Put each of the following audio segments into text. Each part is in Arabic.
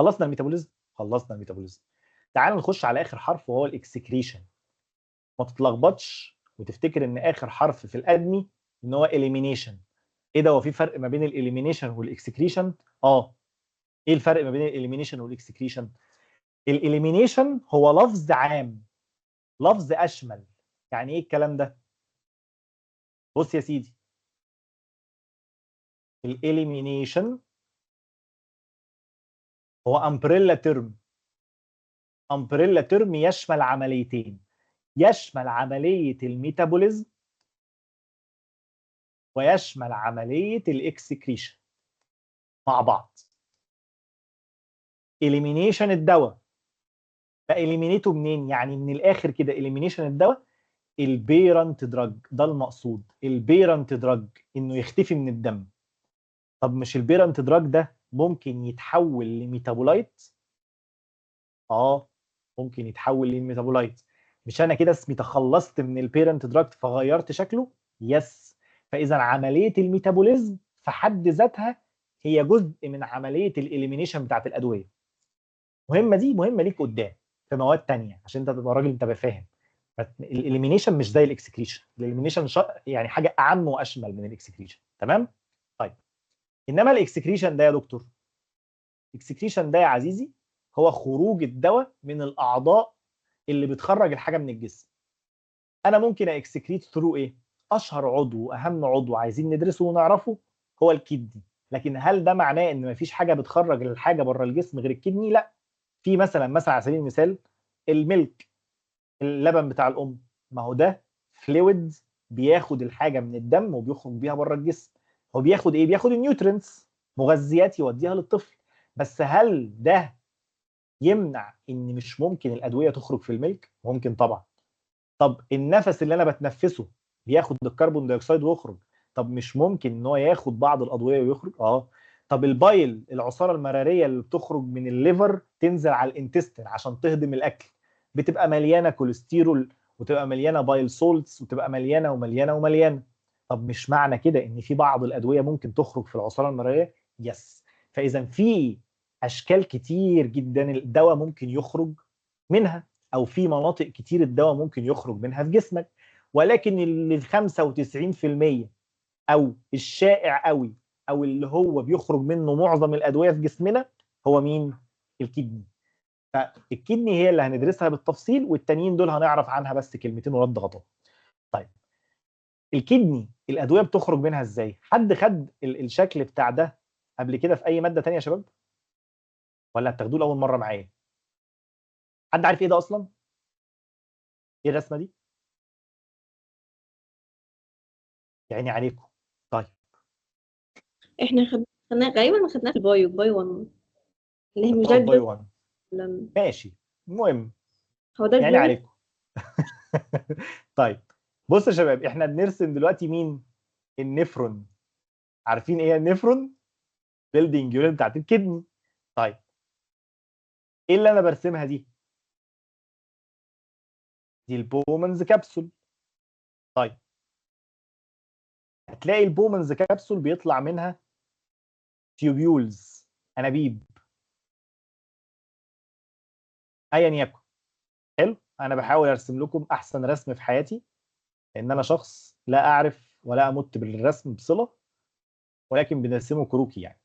خلصنا الميتابوليزم. خلصنا الميتابوليزم. تعال نخش على اخر حرف وهو الاكسكريشن. ما تتلخبطش وتفتكر ان اخر حرف في الادمي ان هو اليمينيشن. ايه ده، هو في فرق ما بين الاليمينيشن والاكسكريشن؟ ايه الفرق ما بين الاليمينيشن والاكسكريشن؟ الاليمينيشن هو لفظ عام، لفظ اشمل. يعني ايه الكلام ده؟ بص يا سيدي، الاليمينيشن هو امبريلا ترم. امبريلا ترم يشمل عمليتين، يشمل عمليه الميتابوليزم ويشمل عمليه الاكسكريشن مع بعض. اليمينيشن الدواء فاليمينيته منين؟ يعني من الاخر كده اليمينيشن الدواء البيرنت دراج، ده المقصود. البيرنت دراج انه يختفي من الدم. طب مش البيرنت دراج ده ممكن يتحول لميتابولايت؟ ممكن يتحول للميتابولايت. مش انا كده اسمي تخلصت من البيرنت دراج فغيرت شكله؟ يس. فاذا عمليه الميتابوليزم في حد ذاتها هي جزء من عمليه الاليمينيشن بتاعت الادويه. مهمه دي، مهمه ليك قدام في مواد تانية عشان انت تبقى راجل انت فاهم. الاليمينيشن مش زي الاكسكريشن. الاليمينيشن يعني حاجه اعم واشمل من الاكسكريشن. تمام؟ طيب، انما الاكسكريشن ده يا دكتور، الاكسكريشن ده يا عزيزي هو خروج الدواء من الاعضاء اللي بتخرج الحاجه من الجسم. انا ممكن اكسكريت ثرو ايه؟ اشهر عضو واهم عضو عايزين ندرسه ونعرفه هو الكدني. لكن هل ده معناه ان مفيش حاجه بتخرج الحاجه بره الجسم غير الكدني؟ لا. في مثلا على سبيل المثال الملك، اللبن بتاع الام، ما هو ده فلويد بياخد الحاجه من الدم وبيخرج بيها بره الجسم. هو بياخد ايه؟ بياخد النيوترينتس، مغذيات يوديها للطفل. بس هل ده يمنع ان مش ممكن الادويه تخرج في الملك؟ ممكن طبعا. طب النفس اللي انا بتنفسه بياخد الكربون دايوكسيد ويخرج. طب مش ممكن ان هو ياخد بعض الادويه ويخرج؟ طب البايل، العصاره المراريه اللي بتخرج من الليفر تنزل على الانتستين عشان تهضم الاكل، بتبقى مليانه كوليسترول وتبقى مليانه بايل سولتس وتبقى مليانه ومليانه ومليانه. طب مش معنى كده ان في بعض الادويه ممكن تخرج في العصاره المراريه؟ يس. فاذا في اشكال كتير جدا الدواء ممكن يخرج منها، او في مناطق كتير الدواء ممكن يخرج منها في جسمك. ولكن اللي 95% او الشائع قوي او اللي هو بيخرج منه معظم الادويه في جسمنا هو مين؟ الكدني. فالكدني هي اللي هندرسها بالتفصيل، والتانيين دول هنعرف عنها بس كلمتين ورد غطاء. طيب، الكدني الادويه بتخرج منها ازاي؟ حد خد الشكل بتاع ده قبل كده في اي ماده تانية يا شباب؟ ولا هتاخدوه لاول مره معايا؟ حد عارف ايه ده اصلا؟ ايه الرسمه دي؟ يعني عليكم. طيب، احنا خدناه غالبا، خدناه في بايو 1 اللي هي مش ده باي الجزء 1. ماشي، المهم هو ده يعني اليورين. عليكم. طيب، بص يا شباب، احنا بنرسم دلوقتي مين؟ النفرون. عارفين ايه النفرون؟ بيلدينج يونت بتاعت الكدني. طيب، ايه اللي انا برسمها دي؟ دي البومنز كابسول. طيب، هتلاقي البومنز كابسول بيطلع منها تيوبيولز، انابيب، ايا يكن. حلو، انا بحاول ارسم لكم احسن رسم في حياتي، لان انا شخص لا اعرف ولا امت بالرسم بصله، ولكن بنرسمه كروكي يعني.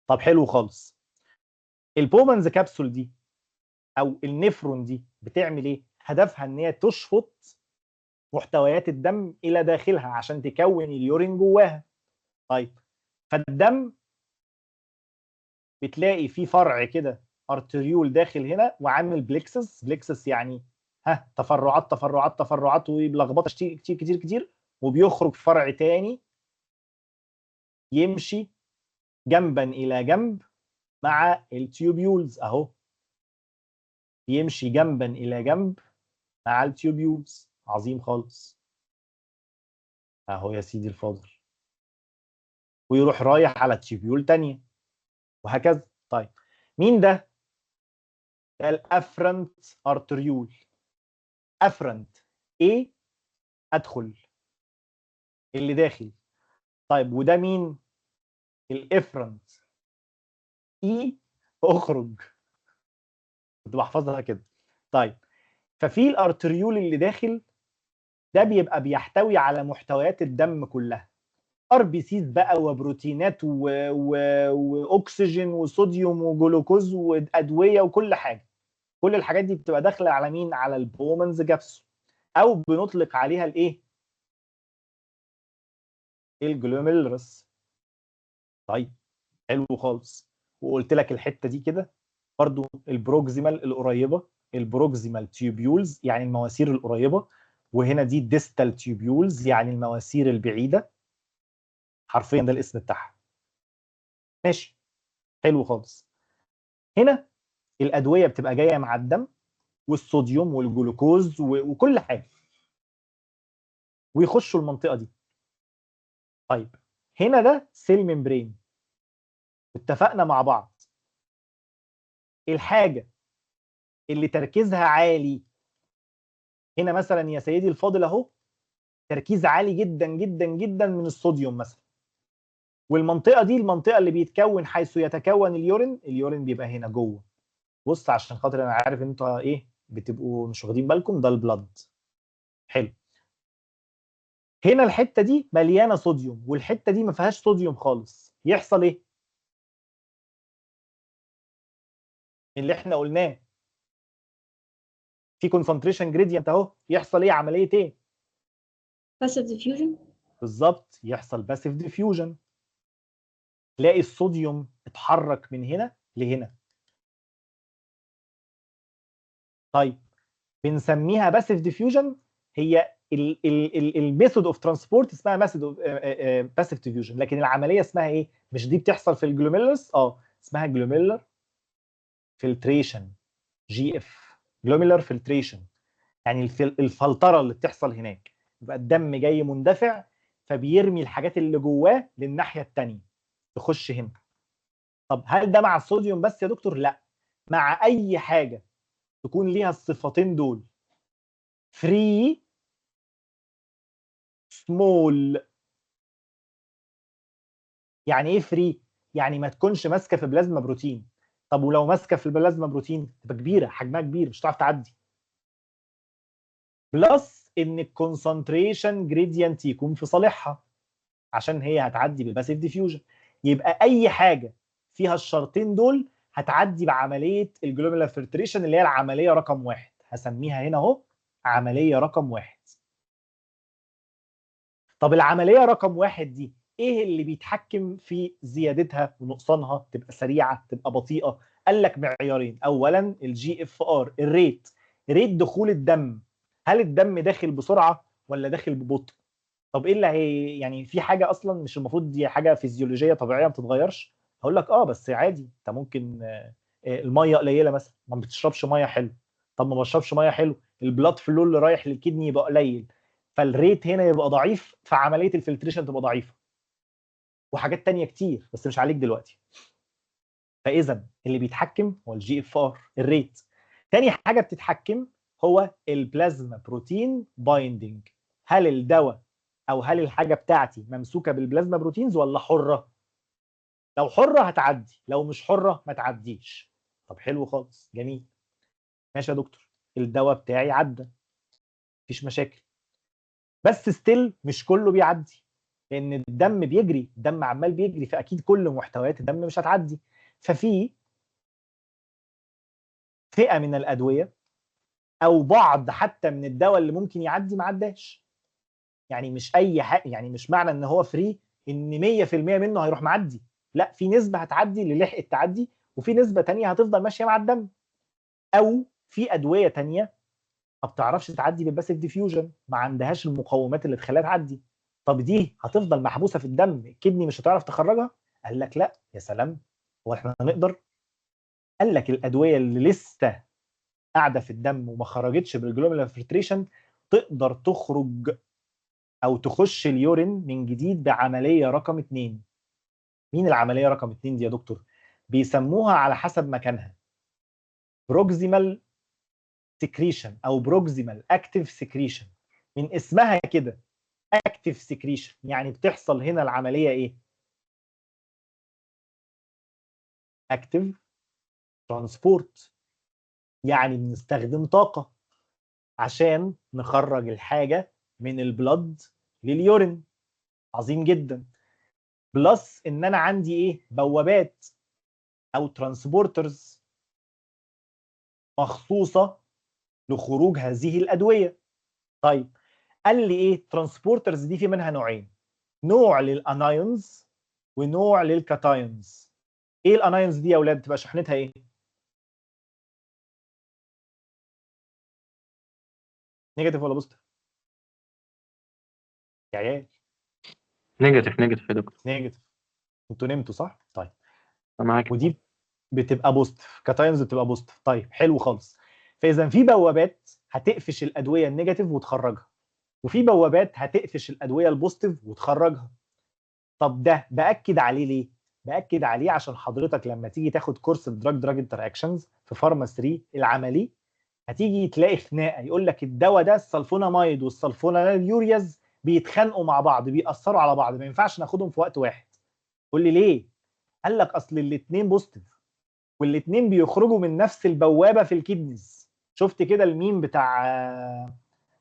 طب حلو خالص. البومنز كابسول دي او النفرون دي بتعمل ايه؟ هدفها ان هي تشفط محتويات الدم الى داخلها عشان تكون اليورين جواها. طيب، فالدم بتلاقي فيه فرع كده ارتريول داخل هنا وعامل بليكسس. بليكسس يعني تفرعات تفرعات تفرعات وبلخبطه كتير كتير كتير كتير، وبيخرج فرع تاني يمشي جنبا الى جنب مع التيوبيولز اهو. يمشي جنبا الى جنب مع التيوبيولز. عظيم خالص. اهو يا سيدي الفاضل، ويروح رايح على تيوبيول تانية وهكذا. طيب، مين ده؟ ده الافرنت ارتريول. افرنت ايه؟ ادخل، اللي داخل. طيب، وده مين؟ الافرنت اي اخرج. كنت بحفظها كده. طيب، ففي الارتريول اللي داخل ده بيبقى بيحتوي على محتويات الدم كلها، ار بي سيز بقى وبروتينات واكسجين وصوديوم وجلوكوز وادويه وكل حاجه. كل الحاجات دي بتبقى داخله على مين؟ على البومنز جابسو، او بنطلق عليها الايه؟ الجلوميرولس. طيب، حلو خالص. وقلت لك الحته دي كده برضو البروكسيمال القريبه، البروكسيمال تيوبيولز يعني المواسير القريبه، وهنا دي ديستال تيوبيولز يعني المواسير البعيده، حرفيا ده الاسم بتاعها. ماشي، حلو خالص. هنا الادويه بتبقى جايه مع الدم والصوديوم والجلوكوز وكل حاجه، ويخشوا المنطقه دي. طيب، هنا ده سيل ممبرين. اتفقنا مع بعض الحاجه اللي تركيزها عالي، هنا مثلا يا سيدي الفاضل اهو تركيز عالي جدا جدا جدا من الصوديوم مثلا، والمنطقه دي المنطقه اللي بيتكون حيث يتكون اليورين. اليورين بيبقى هنا جوه. بص، عشان خاطر انا عارف ان انتوا ايه بتبقوا مش واخدين بالكم، ده البلد. حلو. هنا الحته دي مليانه صوديوم والحته دي ما فيهاش صوديوم خالص، يحصل ايه؟ اللي احنا قلناه في كونسنتريشن جريدينت اهو، يحصل ايه؟ عمليه ايه؟ passive diffusion. بالظبط، يحصل باسيف ديفيوجن. تلاقي الصوديوم اتحرك من هنا لهنا. طيب، بنسميها باسيف ديفيوجن. هي الميثود اوف ترانسبورت اسمها ميثود اوف باسيف ديفيوجن، لكن العمليه اسمها ايه؟ مش دي بتحصل في الجلوميرولس؟ اسمها جلوميرولار فلتريشن، جي اف، جلوميرولار فلتريشن. يعني الفلتره اللي بتحصل هناك، يبقى الدم جاي مندفع فبيرمي الحاجات اللي جواه للناحيه الثانيه تخش هنا. طب هل ده مع الصوديوم بس يا دكتور؟ لا، مع اي حاجه تكون ليها الصفتين دول، فري سمول. يعني ايه فري؟ يعني ما تكونش ماسكه في بلازما بروتين. طب ولو ماسكه في البلازما بروتين تبقى كبيره، حجمها كبير، مش هتعرف تعدي. بلس ان الكونسنتريشن جريدينت يكون في صالحها عشان هي هتعدي بالباسيف ديفيوجن. يبقى اي حاجه فيها الشرطين دول هتعدي بعمليه الجلوميرولار فلتريشن اللي هي العمليه رقم واحد. هسميها هنا اهو عمليه رقم واحد. طب العمليه رقم واحد دي ايه اللي بيتحكم في زيادتها ونقصانها؟ تبقى سريعه تبقى بطيئه؟ قال لك معيارين. اولا الجي اف ار، الريت، ريت دخول الدم. هل الدم داخل بسرعه ولا داخل ببطء؟ طب ايه اللي هي يعني في حاجه اصلا مش المفروض دي حاجه فيزيولوجيه طبيعيه ما بتتغيرش؟ هقول لك بس عادي، انت ممكن الميه قليله مثلا، ما بتشربش ميه حلو. طب ما بشربش ميه حلو، البلاد فلو اللي رايح للكدني يبقى قليل، فالريت هنا يبقى ضعيف، فعمليه الفلتريشن تبقى ضعيفه، وحاجات تانية كتير بس مش عليك دلوقتي. فاذا اللي بيتحكم هو الجي اف ار، الريت. تاني حاجه بتتحكم هو البلازما بروتين بايندينج. هل الدواء او هل الحاجه بتاعتي ممسوكه بالبلازما بروتينز ولا حره؟ لو حره هتعدي، لو مش حره ما تعديش. طب حلو خالص، جميل. ماشي يا دكتور، الدواء بتاعي عدى، مفيش مشاكل. بس ستيل مش كله بيعدي، لان الدم بيجري، الدم عمال بيجري، فاكيد كل محتويات الدم مش هتعدي. ففي فئه من الادويه او بعض حتى من الدواء اللي ممكن يعدي ما عداش. يعني مش اي حاجه، يعني مش معنى ان هو فري ان 100% منه هيروح معدي. لا، في نسبه هتعدي اللي لحقت تعدي، وفي نسبه تانية هتفضل ماشيه مع الدم. او في ادويه تانية ما بتعرفش تعدي بالباسيف ديفيوجن، ما عندهاش المقومات اللي تخليها تعدي. طب دي هتفضل محبوسه في الدم، الكدني مش هتعرف تخرجها؟ قال لك لا. يا سلام، هو احنا هنقدر؟ قال لك الادويه اللي لسه قاعده في الدم وما خرجتش بالجلوميرولار فلتريشن تقدر تخرج او تخش اليورين من جديد بعمليه رقم 2. مين العمليه رقم 2 دي يا دكتور؟ بيسموها على حسب مكانها بروكسيمال سكريشن او بروكسيمال اكتيف سكريشن. من اسمها كده اكتيف سكريشن، يعني بتحصل هنا العمليه ايه؟ اكتيف ترانسبورت، يعني بنستخدم طاقة عشان نخرج الحاجة من البلد لليورين. عظيم جدا. بلس ان انا عندي ايه؟ بوابات او ترانسبورترز مخصوصة لخروج هذه الأدوية. طيب قال لي ايه؟ ترانسبورترز دي في منها نوعين، نوع للانايونز ونوع للكاتايونز. ايه الانايونز دي يا اولاد؟ تبقى شحنتها ايه؟ نيجاتيف ولا بوزيتيف يا عيال؟ نيجاتيف يا دكتور. نيجاتيف. انتوا نمتوا صح؟ طيب. أنا معاك. ودي بتبقى بوزيتيف، كاتايونز بتبقى بوزيتيف. طيب حلو خالص. فاذا في بوابات هتقفش الادويه النيجاتيف وتخرجها، وفي بوابات هتقفش الادويه البوزيتيف وتخرجها. طب ده باكد عليه ليه؟ باكد عليه عشان حضرتك لما تيجي تاخد كورس الدراج انتر اكشنز في فارما 3 العملي، هتيجي تلاقي خناقه، يقول لك الدواء ده السلفونامايد والسلفوناميورياز بيتخانقوا مع بعض، بيأثروا على بعض، ما ينفعش ناخدهم في وقت واحد. قول لي ليه؟ قال لك اصل الاثنين بوزيتيف والاثنين بيخرجوا من نفس البوابه في الكدنيز. شفت كده الميم بتاع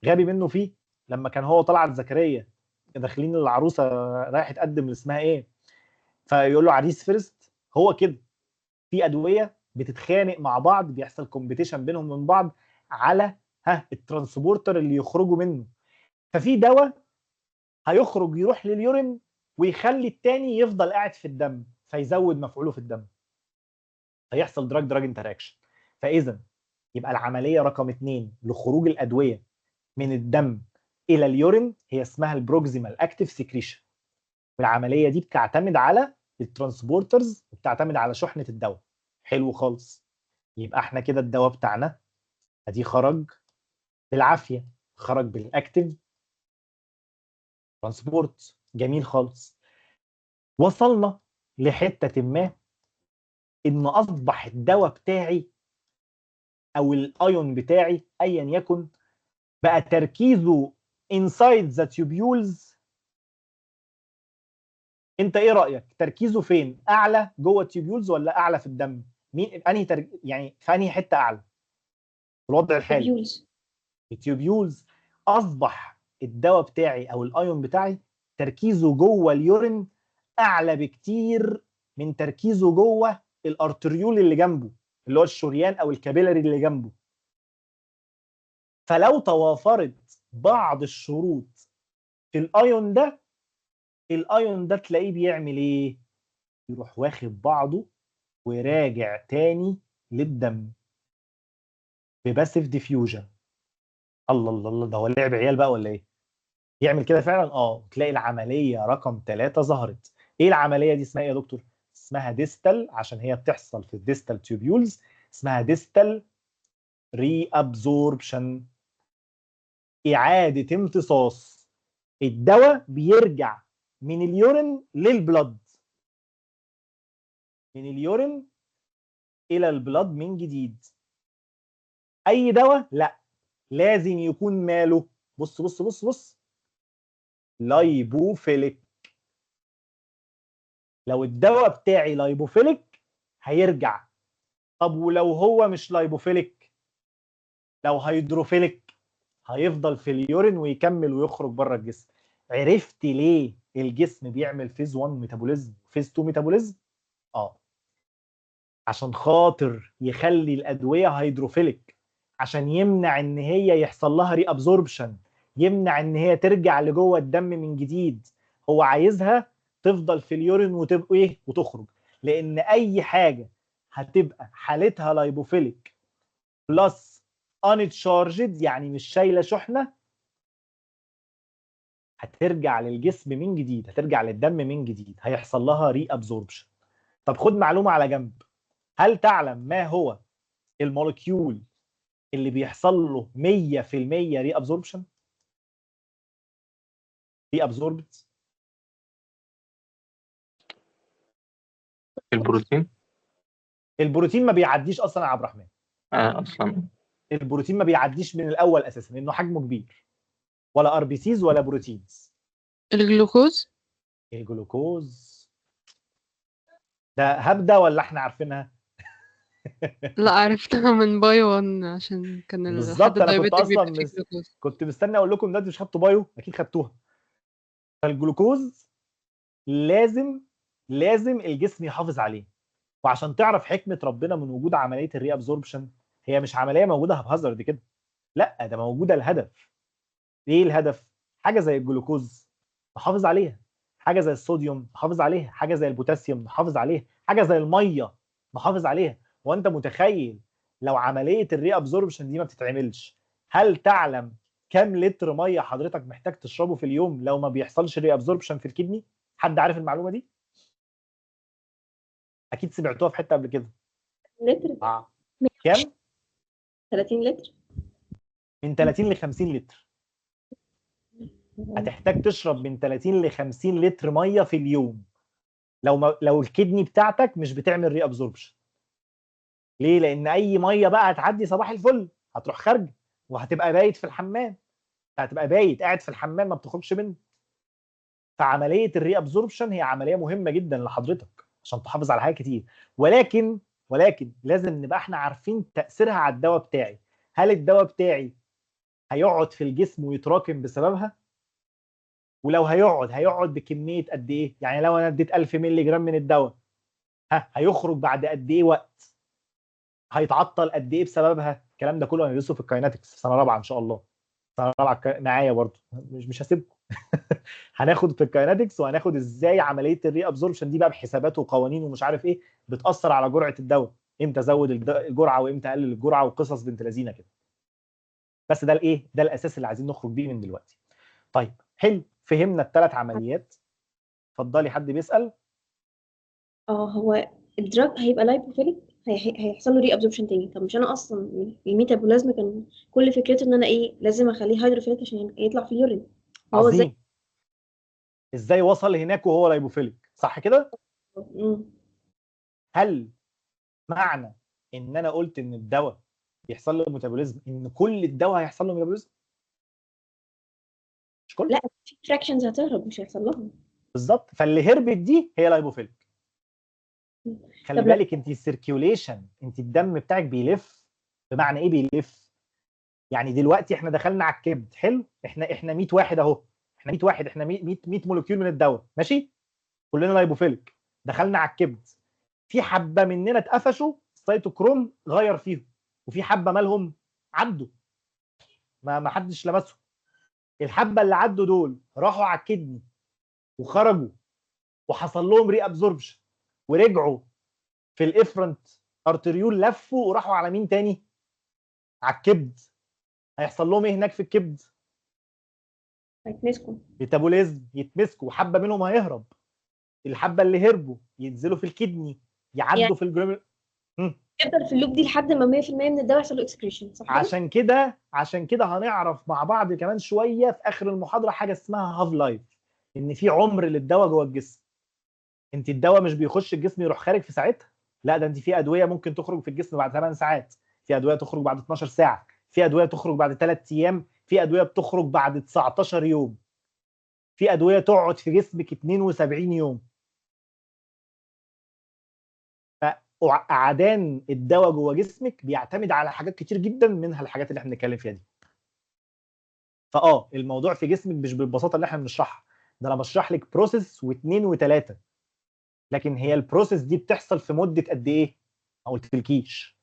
غبي منه فيه، لما كان هو طلعت زكريا داخلين العروسه رايح يتقدم اللي اسمها ايه، فيقول له عريس فيرست. هو كده في ادويه بتتخانق مع بعض، بيحصل كومبيتيشن بينهم من بعض على الترانسبورتر اللي يخرجوا منه. ففي دواء هيخرج يروح لليورين ويخلي التاني يفضل قاعد في الدم، فيزود مفعوله في الدم، هيحصل دراج انتراكشن. فاذا يبقى العمليه رقم 2 لخروج الادويه من الدم الى اليورين هي اسمها البروكسيمال اكتيف سكريشن. والعمليه دي بتعتمد على الترانسبورترز وبتعتمد على شحنه الدواء. حلو خالص. يبقى احنا كده الدواء بتاعنا ادي خرج بالعافيه، خرج بالاكتيف ترانسبورت. جميل خالص. وصلنا لحته ما ان اصبح الدواء بتاعي او الايون بتاعي ايا يكن بقى تركيزه inside the tubules. انت ايه رايك؟ تركيزه فين؟ اعلى جوه التيوبيولز ولا اعلى في الدم؟ مين انهي يعني في انهي حته اعلى في الوضع الحالي؟ تبيولز. التيوبيولز. اصبح الدواء بتاعي او الايون بتاعي تركيزه جوه اليورين اعلى بكتير من تركيزه جوه الارتريول اللي جنبه، اللي هو الشريان او الكابيلاري اللي جنبه. فلو توافرت بعض الشروط في الايون ده، الايون ده تلاقيه بيعمل ايه؟ يروح واخد بعضه وراجع تاني للدم بباسيف ديفيوجن. الله الله الله، ده هو لعب عيال بقى ولا ايه؟ يعمل كده فعلا. تلاقي العمليه رقم 3 ظهرت. ايه العمليه دي؟ اسمها ايه يا دكتور؟ اسمها ديستال، عشان هي بتحصل في الديستال تيوبيولز. اسمها ديستال ري ابزوربشن، اعاده امتصاص. الدواء بيرجع من اليورين للبلد، من اليورين الى البلد من جديد. اي دواء لا، لازم يكون ماله، بص بص بص بص، لايبوفيليك. لو الدواء بتاعي لايبوفيليك هيرجع. طب ولو هو مش لايبوفيليك، لو هيدروفيليك، هيفضل في اليورين ويكمل ويخرج بره الجسم. عرفت ليه الجسم بيعمل فيز 1 ميتابوليزم فيز 2 ميتابوليزم؟ عشان خاطر يخلي الادويه هيدروفيليك، عشان يمنع ان هي يحصل لها ري ابزوربشن، يمنع ان هي ترجع لجوه الدم من جديد. هو عايزها تفضل في اليورين وتبقى ايه وتخرج. لان اي حاجه هتبقى حالتها لايبوفيليك بلس انتشارجد، يعني مش شايله شحنه، هترجع للجسم من جديد، هترجع للدم من جديد، هيحصل لها ري ابزوربشن. طب خد معلومه على جنب. هل تعلم ما هو المولكيول اللي بيحصل له 100% ري ابزوربشن؟ ري ابزوربت. البروتين. البروتين ما بيعديش اصلا يا عبد الرحمن. اصلا البروتين ما بيعديش من الاول اساسا لانه حجمه كبير، ولا ار بي سيز ولا بروتينز. الجلوكوز. الجلوكوز ده هبده ولا احنا عارفينها؟ لا عرفتها من باي 1 عشان كان الحد بالظبط، انا كنت الدايابيتك اصلا بيبقى فيه جلوكوز. كنت مستني اقول لكم دلوقتي مش خدتوا بايو، اكيد خدتوها. فالجلوكوز لازم الجسم يحافظ عليه. وعشان تعرف حكمه ربنا من وجود عمليه الري ابزوربشن، هي مش عمليه موجوده هبهزر كده، لا ده موجوده الهدف. ايه الهدف؟ حاجه زي الجلوكوز نحافظ عليها، حاجه زي الصوديوم نحافظ عليها، حاجه زي البوتاسيوم نحافظ عليها، حاجه زي الميه نحافظ عليها. وانت متخيل لو عمليه الري ابزوربشن دي ما بتتعملش، هل تعلم كم لتر ميه حضرتك محتاج تشربه في اليوم لو ما بيحصلش ري ابزوربشن في الكدني؟ حد عارف المعلومه دي؟ اكيد سمعتوها في حته قبل كده. لتر كام؟ 30 لتر. من 30 ل 50 لتر. هتحتاج تشرب من 30 ل 50 لتر ميه في اليوم لو الكدني بتاعتك مش بتعمل ري ابزوربشن. ليه؟ لان اي ميه بقى هتعدي صباح الفل هتروح خارجه، وهتبقى بايت في الحمام، هتبقى بايت قاعد في الحمام ما بتخرجش منه. فعمليه الري ابزوربشن هي عمليه مهمه جدا لحضرتك عشان تحافظ على حاجات كتير. ولكن لازم نبقى احنا عارفين تاثيرها على الدواء بتاعي. هل الدواء بتاعي هيقعد في الجسم ويتراكم بسببها؟ ولو هيقعد بكميه قد ايه؟ يعني لو انا اديت 1000 مللي جرام من الدواء، هيخرج بعد قد ايه وقت؟ هيتعطل قد ايه بسببها؟ الكلام ده كله هندرسه في الكايناتكس في سنه رابعه ان شاء الله. سنه رابعه معايا برضه، مش هسيبكم. هناخد في الكايناتكس، وهناخد ازاي عمليه الري ابزوربشن دي بقى بحسابات وقوانين ومش عارف ايه بتاثر على جرعه الدواء، امتى ازود الجرعه وامتى اقلل الجرعه، وقصص بنت لذينه كده. بس ده الايه؟ ده الاساس اللي عايزين نخرج بيه من دلوقتي. طيب حلو، فهمنا الثلاث عمليات. اتفضلي، حد بيسال؟ هو الدراج هيبقى لايبوفيليك، هيحصل له ري ابزوربشن تاني. طب مش انا اصلا الميتابوليزم كان كل فكرته ان انا لازم اخليه هيدروفيليك عشان يطلع في اليورين. هو عظيم. ازاي وصل هناك وهو لايبوفيليك؟ صح كده؟ مم. هل معنى ان انا قلت ان الدواء بيحصل له ميتابوليزم ان كل الدواء هيحصل له ميتابوليزم؟ مش كله. لا، في فراكشنز هتهرب مش هيحصل لها. بالظبط، فاللي هربت دي هي لايبوفيليك. خلي طب لو بالك انت السيركيوليشن، انت الدم بتاعك بيلف. بمعنى ايه بيلف؟ يعني دلوقتي احنا دخلنا على الكبد، حلو، احنا 100 واحد اهو، احنا 100 واحد، احنا 100 مولكيول من الدواء، ماشي، كلنا لايبوفيليك. دخلنا على الكبد، في حبه مننا اتقفشوا، السيتوكروم غير فيهم، وفي حبه مالهم عدوا، ما حدش لمسهم. الحبه اللي عدوا دول راحوا على الكدني وخرجوا، وحصل لهم ري ابزوربشن، ورجعوا في الافرنت ارتريول، لفوا وراحوا على مين تاني؟ على الكبد. هيحصل لهم ايه هناك في الكبد؟ هيتمسكوا. ميتابوليزم، يتمسكوا، وحبه منهم هيهرب. الحبه اللي هربوا ينزلوا في الكدني، يعني يعدوا في الجلومير. يفضل في اللوب دي لحد ما 100% من الدواء يحصل له اكسكريشن، صح كده؟ عشان كده هنعرف مع بعض كمان شويه في اخر المحاضره حاجه اسمها هاف لايف، ان في عمر للدواء جوه الجسم. انت الدواء مش بيخش الجسم يروح خارج في ساعتها، لا ده انت في ادويه ممكن تخرج في الجسم بعد 8 ساعات، في ادويه تخرج بعد 12 ساعه، في ادويه تخرج بعد 3 ايام، في ادويه بتخرج بعد 19 يوم، في ادويه تقعد في جسمك 72 يوم. فقعدان الدواء جوه جسمك بيعتمد على حاجات كتير جدا، منها الحاجات اللي احنا بنتكلم فيها دي. الموضوع في جسمك مش بالبساطه اللي احنا بنشرحها، ده انا بشرح لك بروسيس واثنين وثلاثه، لكن هي البروسيس دي بتحصل في مده قد ايه؟ ما قلتلكيش.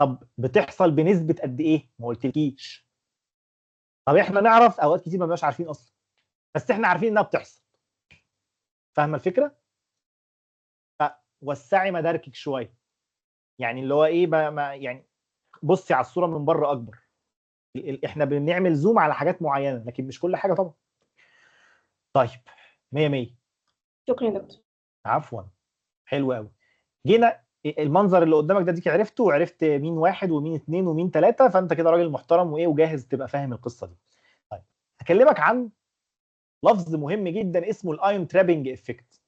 طب بتحصل بنسبه قد ايه؟ ما قلتلكيش. طب احنا نعرف اوقات كتير ما بنبقاش عارفين اصلا، بس احنا عارفين انها بتحصل. فاهمه الفكره؟ وسعي مداركك شويه، يعني اللي هو ايه يعني بصي على الصوره من بره اكبر. احنا بنعمل زوم على حاجات معينه، لكن مش كل حاجه طبعا. طيب 100 100. شكرا يا دكتور. عفوا. حلو قوي. جينا المنظر اللي قدامك ده ديك عرفته، وعرفت مين واحد ومين اثنين ومين ثلاثه، فانت كده راجل محترم وايه وجاهز تبقى فاهم القصه دي. طيب هكلمك عن لفظ مهم جدا اسمه الايون ترابنج افكت.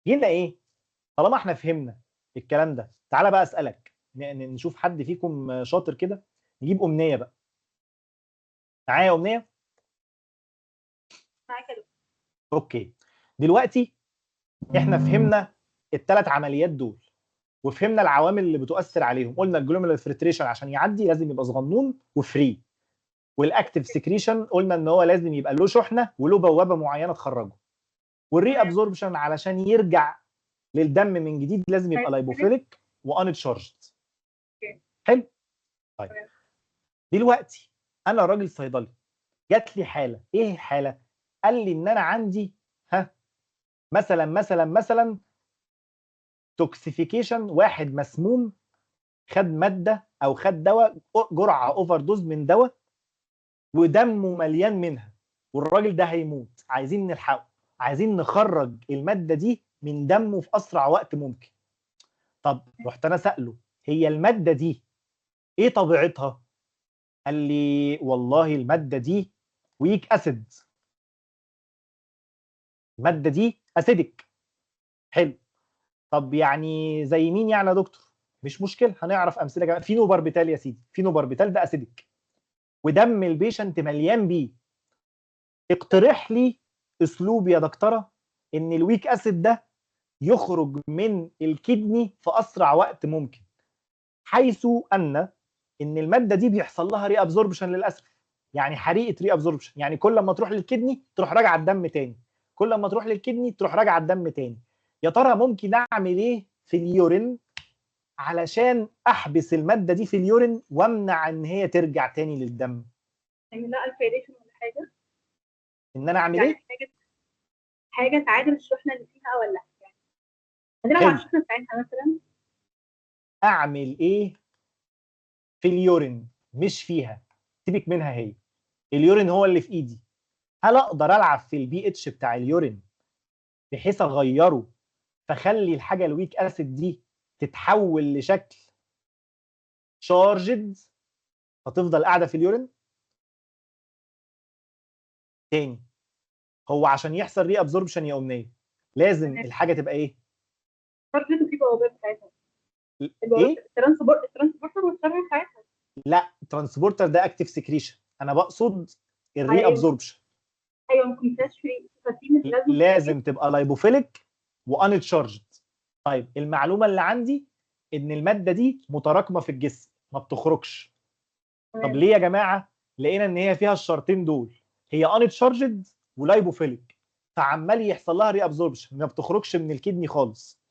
جينا ايه؟ طالما احنا فهمنا الكلام ده، تعالى بقى اسالك، نشوف حد فيكم شاطر كده، نجيب امنيه بقى. معايا امنيه؟ معاك يا دكتور. اوكي. دلوقتي احنا فهمنا الثلاث عمليات دول، وفهمنا العوامل اللي بتؤثر عليهم. قلنا الجلوميرولار فلتريشن عشان يعدي لازم يبقى صغنون وفري، والاكتيف سكريشن قلنا ان هو لازم يبقى له شحنه وله بوابه معينه تخرجه، والري ابزوربشن علشان يرجع للدم من جديد لازم يبقى لايبوفيليك وان تشارجد. حلو. طيب دلوقتي انا راجل صيدلي، جات لي حاله. ايه الحاله؟ قال لي ان انا عندي مثلا توكسيفيكيشن، واحد مسموم خد ماده او خد دواء جرعه اوفر دوز من دواء ودمه مليان منها، والراجل ده هيموت، عايزين نلحقه، عايزين نخرج الماده دي من دمه في اسرع وقت ممكن. طب رحت انا سأله هي الماده دي ايه طبيعتها؟ قال لي والله الماده دي ويك اسيد، الماده دي اسيدك. حلو. طب يعني زي مين يعني يا دكتور؟ مش مشكله، هنعرف امثله كمان. فينوباربيتال يا سيدي، فينوباربيتال ده اسيدك ودم البيشنت مليان بيه. اقترح لي اسلوب يا دكتوره ان الويك اسيد ده يخرج من الكدني في اسرع وقت ممكن، حيث ان الماده دي بيحصل لها ري ابزوربشن للاسف، يعني حريقه ري ابزوربشن، يعني كل ما تروح للكدني تروح راجعه الدم تاني، كل ما تروح للكدني تروح راجعه الدم تاني. يا ترى ممكن اعمل ايه في اليورين علشان احبس الماده دي في اليورين وامنع ان هي ترجع تاني للدم؟ يعني لا الفيريشن ولا حاجه، ان انا اعمل يعني ايه؟ حاجه تعادل الشحنه اللي فيها ولا يعني هنلعب حلو. على الشحنه بتاعتها مثلا. اعمل ايه في اليورين؟ مش فيها، سيبك منها، هي اليورين هو اللي في ايدي. هل اقدر العب في البي اتش بتاع اليورين بحيث اغيره فخلي الحاجه الويك اسيد دي تتحول لشكل شارجد فتفضل قاعده في اليورين تاني؟ هو عشان يحصل ري ابزوربشن يا امنيه لازم الحاجه تبقى ايه؟ فرجته في بوابات بتاعتها، ايه؟ الترانسبورتر والسيرفر بتاعتها. لا، ترانسبورتر ده اكتيف سكريشن، انا بقصد الري ايوه ابزوربشن. ايوه ما كنتش في فاتين لازم تبقى لايبوفيليك وان تشارجد. طيب المعلومه اللي عندي ان الماده دي متراكمه في الجسم ما بتخرجش. طب ليه يا جماعه؟ لقينا ان هي فيها الشرطين دول، هي ان تشارجد ولايبوفيليك، فعمال يحصل لها ري ابزوربشن، ما بتخرجش من الكدني خالص.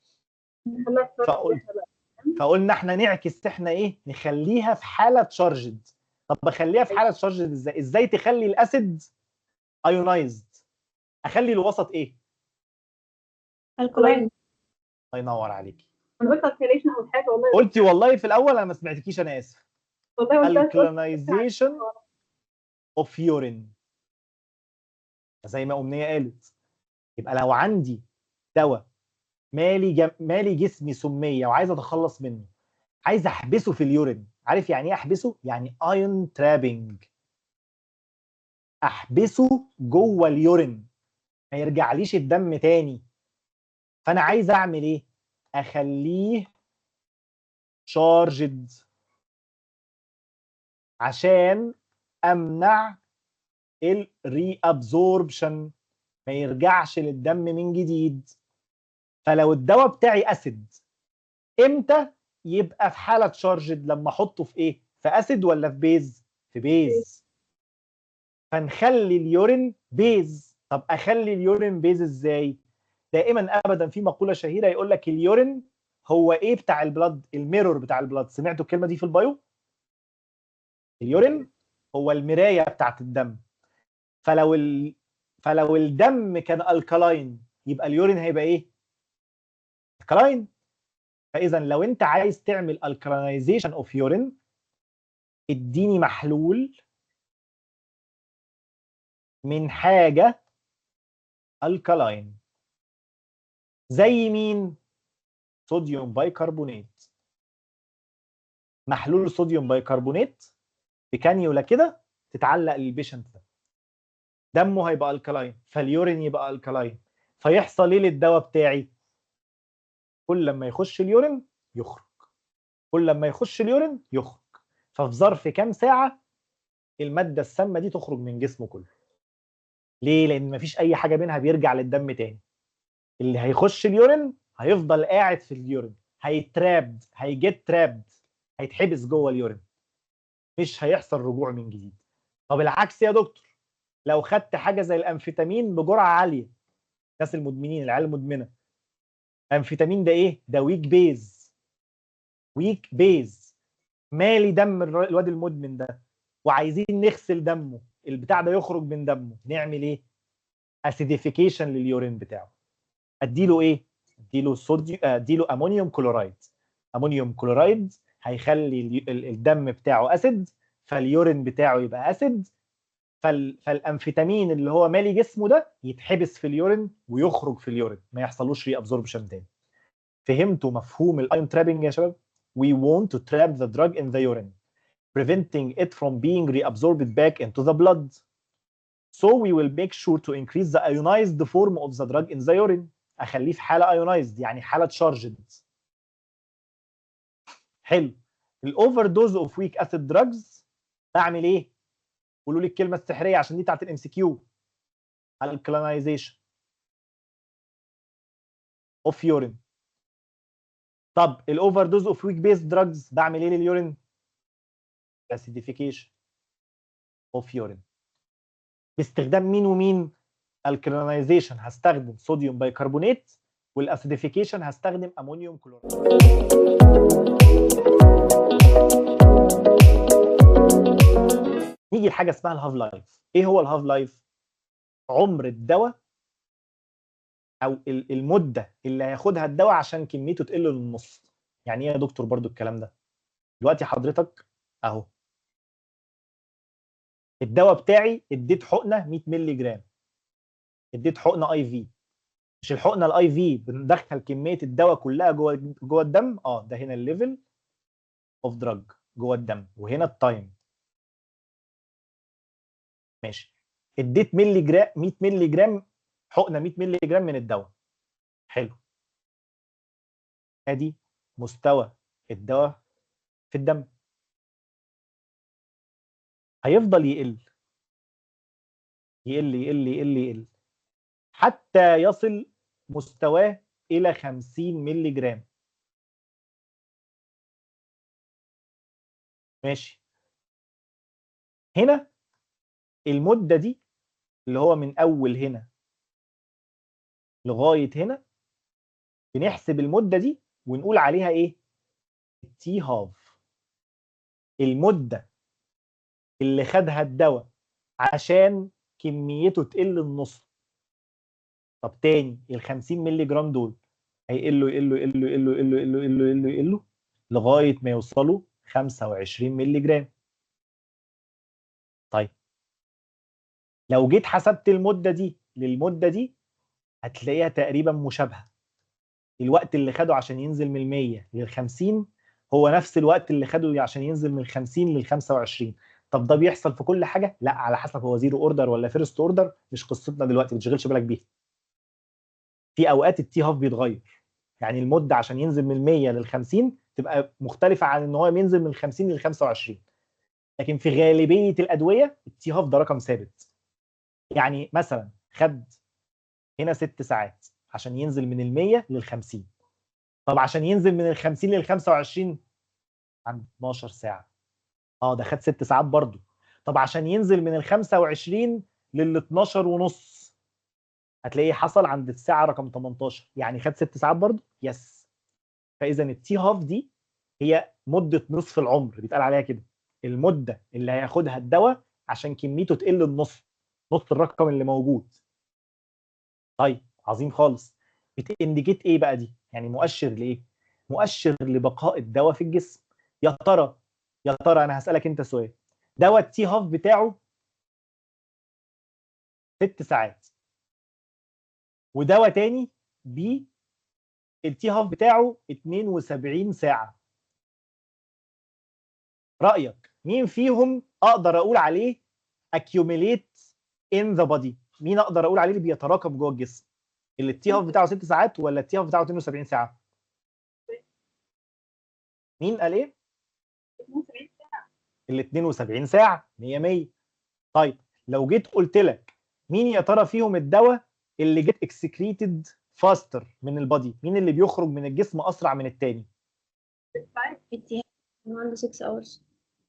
فقلنا احنا نعكس، احنا ايه، نخليها في حاله تشارجد. طب بخليها في حاله تشارجد ازاي؟ ازاي تخلي الاسيد ايونايزد؟ اخلي الوسط ايه؟ الكلاين. الله ينور عليكي. انا قلت الكاليشن او حاجه والله. قلتي والله في الاول، انا ما سمعتكيش، انا اسف. والله قلت الكلونايزيشن اوف يورين زي ما امنيه قالت. يبقى لو عندي دواء مالي جسمي سميه وعايز اتخلص منه، عايز احبسه في اليورين. عارف يعني ايه احبسه؟ يعني ايون ترابنج، احبسه جوه اليورين ما يرجعليش الدم تاني. فانا عايز اعمل ايه؟ اخليه شارجد عشان امنع الري ابزوربشن، ما يرجعش للدم من جديد. فلو الدواء بتاعي اسيد، امتى يبقى في حاله شارجد؟ لما احطه في ايه؟ في اسيد ولا في بيز؟ في بيز. فنخلي اليورين بيز. طب اخلي اليورين بيز ازاي؟ دائما ابدا في مقوله شهيره يقول لك اليورين هو ايه بتاع البلد؟ الميرور بتاع البلد. سمعتوا الكلمه دي في البايو؟ اليورين هو المرايه بتاعت الدم. فلو الدم كان الكلاين يبقى اليورين هيبقى ايه؟ الكلاين. فاذا لو انت عايز تعمل الكالينايزيشن اوف يورين، اديني محلول من حاجه الكلاين. زي مين؟ صوديوم بايكربونات. محلول الصوديوم بايكربونات بكانيولا كده تتعلق للبيشنت ده، دمه هيبقى الكلاين، فاليورين يبقى الكلاين. فيحصل ايه للدواء بتاعي؟ كل لما يخش اليورين يخرج، كل لما يخش اليورين يخرج. ففي ظرف كام ساعه الماده السامه دي تخرج من جسمه كله. ليه؟ لان مفيش اي حاجه منها بيرجع للدم تاني. اللي هيخش اليورين هيفضل قاعد في اليورين، هيجيت ترابد، هيتحبس جوه اليورين، مش هيحصل رجوع من جديد. طب العكس يا دكتور، لو خدت حاجه زي الامفيتامين بجرعه عاليه، الناس المدمنين، العيال المدمنه، امفيتامين ده ايه؟ ده ويك بيز، مالي دم الواد المدمن ده، وعايزين نغسل دمه، البتاع ده يخرج من دمه، نعمل ايه؟ اسيديفيكيشن لليورين بتاعه. اديله ايه؟ اديله صوديوم، اديله امونيوم كلورايد. امونيوم كلورايد هيخلي الدم بتاعه اسيد، فاليورين بتاعه يبقى اسيد، فالامفيتامين اللي هو مالي جسمه ده يتحبس في اليورين ويخرج في اليورين، ما يحصلوش ري ابزوربشن تاني. فهمتوا مفهوم الايون ترابنج يا شباب؟ We want to trap the drug in the urine, preventing it from being reabsorbed back into the blood. So we will make sure to increase the ionized form of the drug in the urine. اخليه في حاله ionized، يعني حاله charged. حلو. الاوفر دوز اوف ويك اسيد دراجز بعمل ايه؟ قولوا لي الكلمه السحريه عشان دي بتاعت الام سي كيو. alkalinization اوف يورين. طب الاوفر دوز اوف ويك بيس دراجز بعمل ايه لليورين؟ acidification اوف يورين. باستخدام مين ومين؟ الكلينايزيشن هستخدم صوديوم بايكربونات، والاسيديفيكيشن هستخدم امونيوم كلورايد. نيجي لحاجه اسمها الهاف لايف. ايه هو الهاف لايف؟ عمر الدواء او المده اللي هياخدها الدواء عشان كميته تقل للنص. يعني ايه يا دكتور برضو الكلام ده؟ دلوقتي حضرتك اهو الدواء بتاعي اديت حقنه 100 مللي جرام، اديت حقنه اي في. مش الحقنه الاي في بندخل كميه الدواء كلها جوه الدم؟ ده هنا الليفل اوف دراج جوه الدم، وهنا التايم. ماشي. اديت مللي جرام 100 مللي جرام حقنه 100 مللي جرام من الدواء. حلو. ادي مستوى الدواء في الدم. هيفضل يقل يقل يقل يقل يقل حتى يصل مستواه الى 50 مللي جرام. ماشي. هنا المده دي اللي هو من اول هنا لغايه هنا، بنحسب المده دي ونقول عليها ايه؟ التي هاف. المده اللي خدها الدواء عشان كميته تقل النص. طب تاني ال 50 مللي جرام دول هيقلوا يقلوا يقلوا يقلوا يقلوا يقلوا يقلوا يقلوا يقلوا لغايه ما يوصلوا 25 مللي جرام. طيب لو جيت حسبت المده دي للمده دي هتلاقيها تقريبا مشابهه. الوقت اللي خده عشان ينزل من 100 لل 50 هو نفس الوقت اللي خده عشان ينزل من 50 لل 25. طب ده بيحصل في كل حاجه؟ لا، على حسب هو زيرو اوردر ولا فيرست اوردر، مش قصتنا دلوقتي، ما تشغلش بالك بيها. في اوقات التي هاف بيتغير، يعني المده عشان ينزل من 100 لل 50 تبقى مختلفه عن ان هو ينزل من 50 لل 25. لكن في غالبيه الادويه التي هاف ده رقم ثابت. يعني مثلا خد هنا 6 ساعات عشان ينزل من ال 100 لل 50. طب عشان ينزل من ال 50 لل 25 عند 12 ساعه. ده خد 6 ساعات برضه. طب عشان ينزل من ال 25 لل 12 ونص هتلاقيه حصل عند الساعه رقم 18، يعني خد 6 ساعات برضه. يس. فاذا التي هاف دي هي مده نصف العمر، بيتقال عليها كده، المده اللي هياخدها الدواء عشان كميته تقل النص، نص الرقم اللي موجود. طيب عظيم خالص. بتindicate ايه بقى دي؟ يعني مؤشر لايه؟ مؤشر لبقاء الدواء في الجسم. يا ترى انا هسالك انت سؤال. دواء التي هاف بتاعه 6 ساعات، ودواء تاني بي التي هاف بتاعه 72 ساعه. رايك مين فيهم اقدر اقول عليه accumulate in the body؟ مين اقدر اقول عليه اللي بيتراكم جوه الجسم؟ اللي التي هاف بتاعه 6 ساعات ولا التي هاف بتاعه 72 ساعه؟ مين قال ايه؟ 72 ساعة. ال 72 ساعه 100 100. طيب لو جيت قلت لك مين يا ترى فيهم الدواء اللي جيت اكسكريتد فاستر من البادي؟ مين اللي بيخرج من الجسم اسرع من التاني؟ اتهام إنه عنده 6 hours.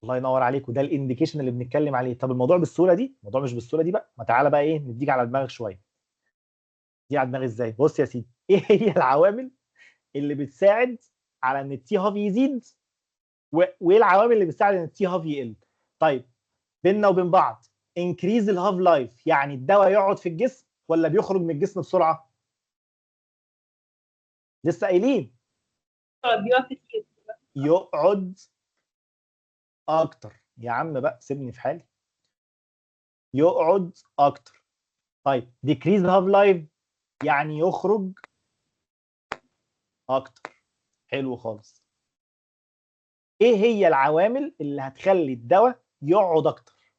الله ينور عليك، وده الانديكيشن اللي بنتكلم عليه. طب الموضوع بالسهوله دي؟ الموضوع مش بالسهوله دي بقى، ما تعالى بقى ايه نديك على دماغك شويه. دي على دماغي ازاي؟ بص يا سيدي، ايه هي العوامل اللي بتساعد على ان التي هاف يزيد وايه العوامل اللي بتساعد ان التي هاف يقل؟ طيب بيننا وبين بعض، انكريز الهاف لايف يعني الدواء يقعد في الجسم ولا بيخرج من الجسم بسرعه؟ لسه قايلين بيقف كتير. يقعد اكتر. يا عم بقى سيبني في حالي. يقعد اكتر. طيب decrease half life يعني يخرج اكتر. حلو خالص. ايه هي العوامل اللي هتخلي الدواء يقعد اكتر؟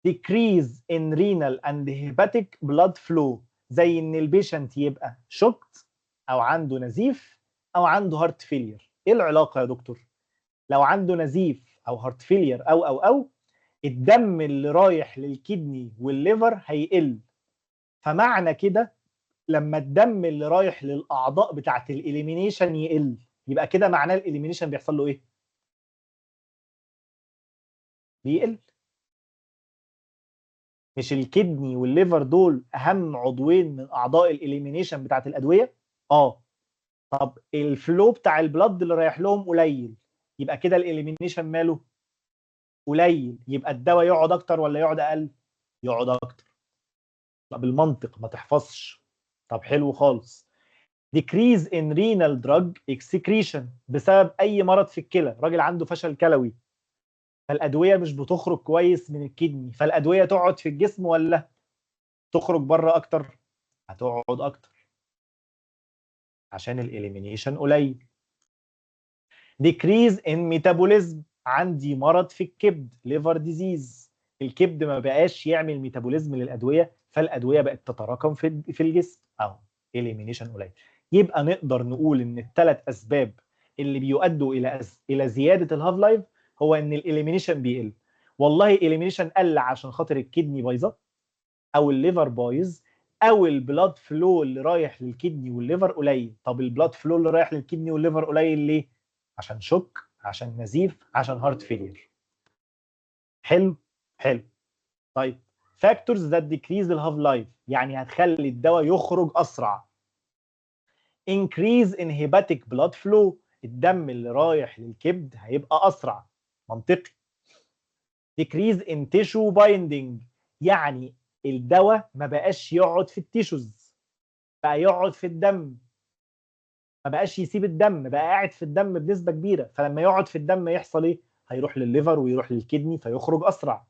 decrease in renal and hepatic blood flow، زي ان البيشنت يبقى شوكت او عنده نزيف او عنده هارت فيلير. ايه العلاقه يا دكتور؟ لو عنده نزيف او هارت فيلير او الدم اللي رايح للكدني والليفر هيقل. فمعنى كده لما الدم اللي رايح للاعضاء بتاعه الاليمينيشن يقل، يبقى كده معناه الاليمينيشن بيحصل له ايه؟ بيقل. مش الكدني والليفر دول اهم عضوين من اعضاء الاليمينيشن بتاعه الادويه؟ طب الفلو بتاع البلد اللي رايح لهم قليل، يبقى كده الاليمينيشن ماله؟ قليل. يبقى الدواء يقعد اكتر ولا يقعد اقل؟ يقعد اكتر. طب بالمنطق ما تحفظش. طب حلو خالص. decrease in renal drug excretion بسبب اي مرض في الكلى، راجل عنده فشل كلوي، فالادويه مش بتخرج كويس من الكدني، فالادويه تقعد في الجسم ولا تخرج بره اكتر؟ هتقعد اكتر عشان الاليمينيشن قليل. decrease in metabolism، عندي مرض في الكبد liver disease، الكبد ما بقاش يعمل ميتابوليزم للادويه، فالادويه بقت تتراكم في الجسم او اليمينيشن قليل. يبقى نقدر نقول ان الثلاث اسباب اللي بيؤدوا الى زياده الهاف لايف هو ان الاليمينيشن بيقل. والله الاليمينيشن قل عشان خاطر الكدني بايظه او الليفر بايظ او البلاد فلو اللي رايح للكدني والليفر قليل. طب البلاد فلو اللي رايح للكدني والليفر قليل ليه؟ عشان شوك، عشان نزيف، عشان هارت فيلير. حلو. حلو. طيب factors that decrease the half life يعني هتخلي الدواء يخرج اسرع. increase in hepatic blood flow، الدم اللي رايح للكبد هيبقى اسرع. منطقي. decrease in tissue binding يعني الدواء ما بقاش يقعد في التيشوز، بقى يقعد في الدم، ما بقاش يسيب الدم، بقى قاعد في الدم بنسبه كبيره، فلما يقعد في الدم يحصل ايه؟ هيروح للليفر ويروح للكدني فيخرج اسرع.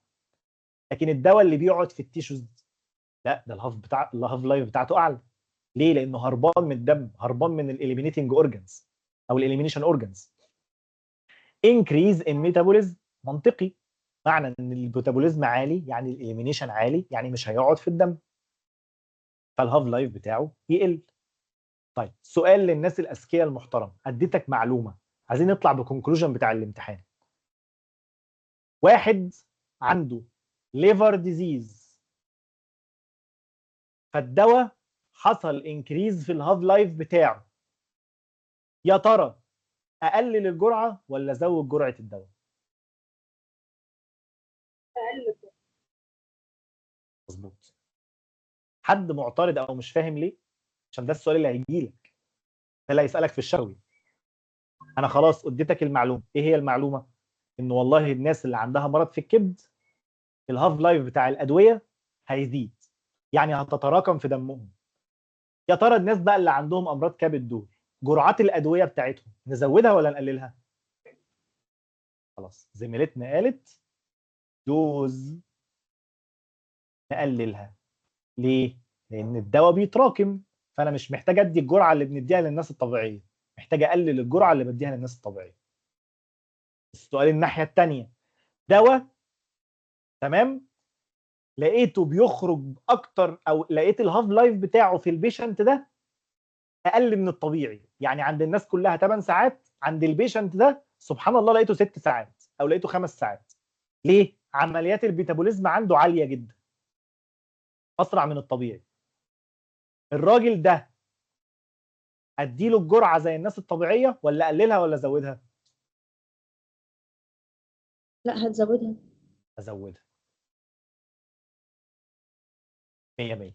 لكن الدواء اللي بيقعد في التيشوز لا، ده الهاف لايف بتاعته اعلى. ليه؟ لانه هربان من الدم، هربان من الاليمينيتنج اورجانز او الاليمينيشن اورجانز. انكريز ان ميتابوليزم، منطقي، معنى ان الميتابوليزم عالي يعني الاليمينيشن عالي، يعني مش هيقعد في الدم، فالهاف لايف بتاعه يقل. طيب سؤال للناس الاذكياء المحترم، اديتك معلومه، عايزين نطلع بكونكلوجن بتاع الامتحان. واحد عنده ليفر ديزيز، فالدواء حصل انكريز في الهاف لايف بتاعه، يا ترى اقلل الجرعه ولا ازود جرعه الدواء؟ اقل. مظبوط. حد معترض او مش فاهم ليه؟ عشان ده السؤال اللي هيجي لك، ده اللي هيسالك في الشفوي. انا خلاص اديتك المعلومه. ايه هي المعلومه؟ ان والله الناس اللي عندها مرض في الكبد الهاف لايف بتاع الادويه هيزيد، يعني هتتراكم في دمهم. يا ترى الناس بقى اللي عندهم امراض كبد دول جرعات الادويه بتاعتهم نزودها ولا نقللها؟ خلاص زميلتنا قالت دوز نقللها. ليه؟ لان الدواء بيتراكم، فانا مش محتاج ادي الجرعه اللي بنديها للناس الطبيعيه، محتاج اقلل الجرعه اللي بديها للناس الطبيعيه. السؤال الناحيه الثانيه، دواء تمام لقيته بيخرج اكتر او لقيت الهاف لايف بتاعه في البيشنت ده اقل من الطبيعي، يعني عند الناس كلها 8 ساعات، عند البيشنت ده سبحان الله لقيته 6 ساعات او لقيته 5 ساعات. ليه؟ عمليات البيتابوليزم عنده عاليه جدا، اسرع من الطبيعي. الراجل ده اديله الجرعه زي الناس الطبيعيه ولا اقللها ولا ازودها؟ لا هتزودها. ازودها 100 100.